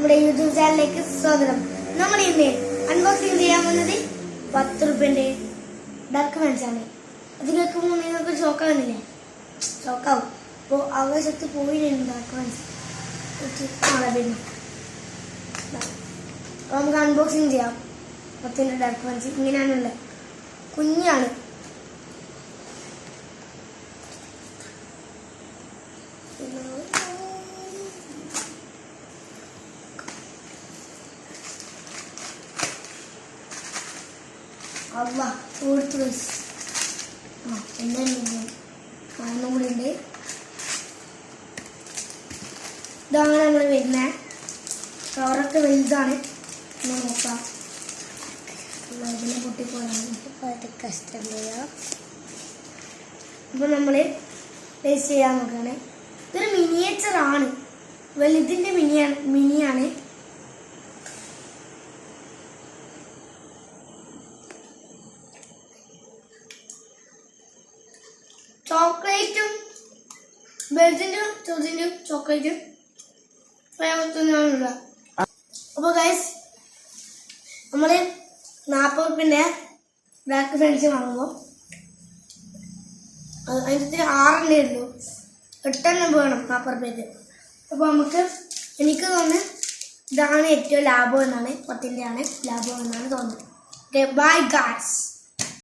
നമ്മുടെ യൂട്യൂബ് ചാനലിലേക്ക് സ്വാഗതം. നമ്മൾ ഇന്ന് അൺബോക്സിംഗ് ചെയ്യാൻ വന്നത് 10 രൂപന്റെ ഡർക്ക് ഫാൻസാണ്. അത് കേൾക്കുമ്പോൾ നിങ്ങൾക്ക് ഷോക്കാവുന്നില്ലേ? ഷോക്കാവും. അപ്പോൾ ആവേശത്ത് പോയിരുന്നു ഡർക്ക് ഫാൻസ്. നമുക്ക് അൺബോക്സിംഗ് ചെയ്യാം. 10 ഡർക്ക് ഫാൻസ് ഇങ്ങനെയാണുള്ളത്. കുഞ്ഞാണ്. കൂടി ഉണ്ട്. ഇതാണ് നമ്മൾ വരുന്നത്. കവറൊക്കെ വലുതാണ്. നോക്കാം. അപ്പൊ നമ്മള് ടേസ്റ്റ് ചെയ്യാൻ നോക്കുകയാണ്. ഇതൊരു മിനിയേച്ചറാണ്. വലുതിന്റെ മിനിയാണ്. ചോക്ലേറ്റും ബെൽജിന്റെ ചോക്ലേറ്റും ഫ്ലേവർ. അപ്പോൾ ഗൈസ്, നമ്മള് 40 രൂപന്റെ ബ്ലാക്ക് ഫാൻസി വാങ്ങുമ്പോൾ അതിനകത്ത് 6 ഉള്ളൂ. 8 വേണം 40 രൂപയ്ക്ക്. അപ്പോൾ എനിക്ക് തോന്നുന്നു ഇതാണ് ഏറ്റവും ലാഭം എന്നാണ്. 10 ലാണ് ലാഭം എന്നാണ് തോന്നുന്നത്. Okay, bye guys.